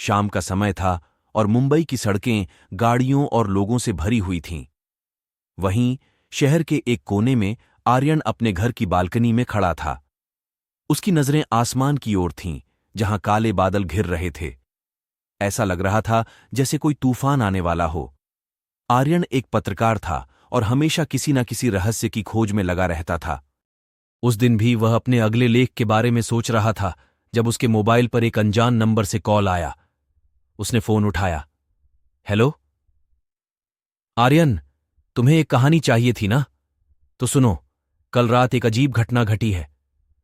शाम का समय था और मुंबई की सड़कें गाड़ियों और लोगों से भरी हुई थीं। वहीं शहर के एक कोने में आर्यन अपने घर की बालकनी में खड़ा था। उसकी नजरें आसमान की ओर थीं, जहां काले बादल घिर रहे थे। ऐसा लग रहा था जैसे कोई तूफान आने वाला हो। आर्यन एक पत्रकार था और हमेशा किसी न किसी रहस्य की खोज में लगा रहता था। उस दिन भी वह अपने अगले लेख के बारे में सोच रहा था जब उसके मोबाइल पर एक अनजान नंबर से कॉल आया। उसने फोन उठाया। हेलो आर्यन, तुम्हें एक कहानी चाहिए थी ना? तो सुनो, कल रात एक अजीब घटना घटी है।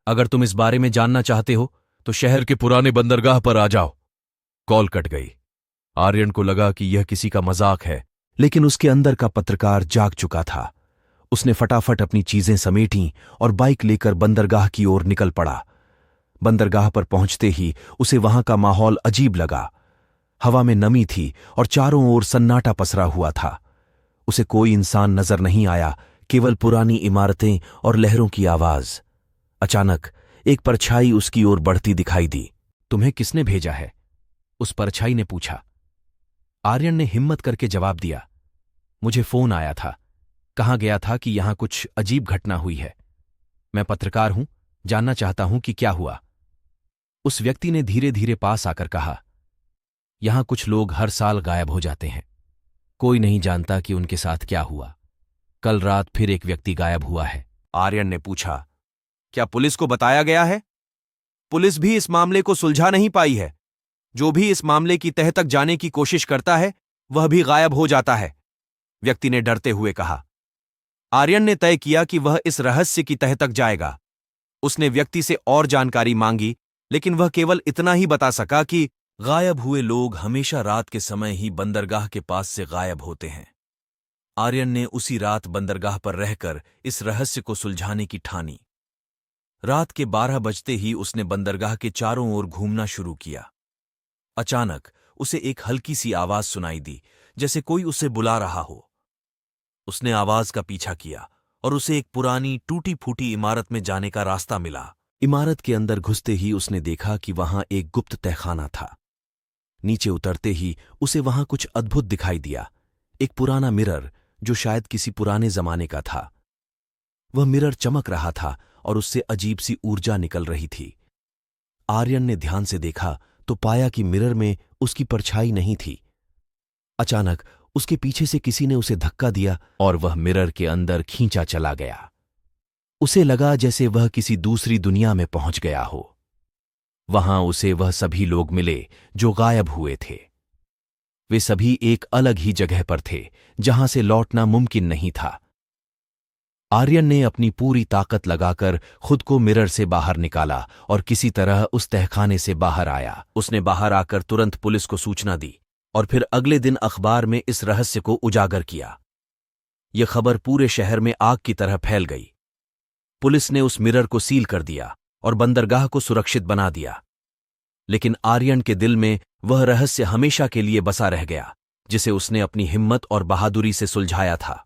अगर तुम इस बारे में जानना चाहते हो तो शहर के पुराने बंदरगाह पर आ जाओ। कॉल कट गई। आर्यन को लगा कि यह किसी का मजाक है, लेकिन उसके अंदर का पत्रकार जाग चुका था। उसने फटाफट अपनी चीजें समेटीं और बाइक लेकर बंदरगाह की ओर निकल पड़ा। बंदरगाह पर पहुंचते ही उसे वहां का माहौल अजीब लगा। हवा में नमी थी और चारों ओर सन्नाटा पसरा हुआ था। उसे कोई इंसान नजर नहीं आया, केवल पुरानी इमारतें और लहरों की आवाज। अचानक एक परछाई उसकी ओर बढ़ती दिखाई दी। तुम्हें किसने भेजा है? उस परछाई ने पूछा। आर्यन ने हिम्मत करके जवाब दिया। मुझे फोन आया था। कहा गया था कि यहां कुछ अजीब घटना हुई है। मैं पत्रकार हूं, जानना चाहता हूं कि क्या हुआ। उस व्यक्ति ने धीरे धीरे पास आकर कहा, यहां कुछ लोग हर साल गायब हो जाते हैं। कोई नहीं जानता कि उनके साथ क्या हुआ। कल रात फिर एक व्यक्ति गायब हुआ है। आर्यन ने पूछा, क्या पुलिस को बताया गया है? पुलिस भी इस मामले को सुलझा नहीं पाई है। जो भी इस मामले की तह तक जाने की कोशिश करता है वह भी गायब हो जाता है, व्यक्ति ने डरते हुए कहा। आर्यन ने तय किया कि वह इस रहस्य की तह तक जाएगा। उसने व्यक्ति से और जानकारी मांगी, लेकिन वह केवल इतना ही बता सका कि गायब हुए लोग हमेशा रात के समय ही बंदरगाह के पास से गायब होते हैं। आर्यन ने उसी रात बंदरगाह पर रहकर इस रहस्य को सुलझाने की ठानी। रात के 12 बजते ही उसने बंदरगाह के चारों ओर घूमना शुरू किया। अचानक उसे एक हल्की सी आवाज सुनाई दी, जैसे कोई उसे बुला रहा हो। उसने आवाज का पीछा किया और उसे एक पुरानी टूटी फूटी इमारत में जाने का रास्ता मिला। इमारत के अंदर घुसते ही उसने देखा कि वहां एक गुप्त तहखाना था। नीचे उतरते ही उसे वहां कुछ अद्भुत दिखाई दिया। एक पुराना मिरर जो शायद किसी पुराने जमाने का था। वह मिरर चमक रहा था और उससे अजीब सी ऊर्जा निकल रही थी। आर्यन ने ध्यान से देखा तो पाया कि मिरर में उसकी परछाई नहीं थी। अचानक उसके पीछे से किसी ने उसे धक्का दिया और वह मिरर के अंदर खींचा चला गया। उसे लगा जैसे वह किसी दूसरी दुनिया में पहुंच गया हो। वहां उसे वह सभी लोग मिले जो गायब हुए थे। वे सभी एक अलग ही जगह पर थे, जहां से लौटना मुमकिन नहीं था। आर्यन ने अपनी पूरी ताकत लगाकर खुद को मिरर से बाहर निकाला और किसी तरह उस तहखाने से बाहर आया। उसने बाहर आकर तुरंत पुलिस को सूचना दी और फिर अगले दिन अखबार में इस रहस्य को उजागर किया। यह खबर पूरे शहर में आग की तरह फैल गई। पुलिस ने उस मिरर को सील कर दिया और बंदरगाह को सुरक्षित बना दिया। लेकिन आर्यन के दिल में वह रहस्य हमेशा के लिए बसा रह गया, जिसे उसने अपनी हिम्मत और बहादुरी से सुलझाया था।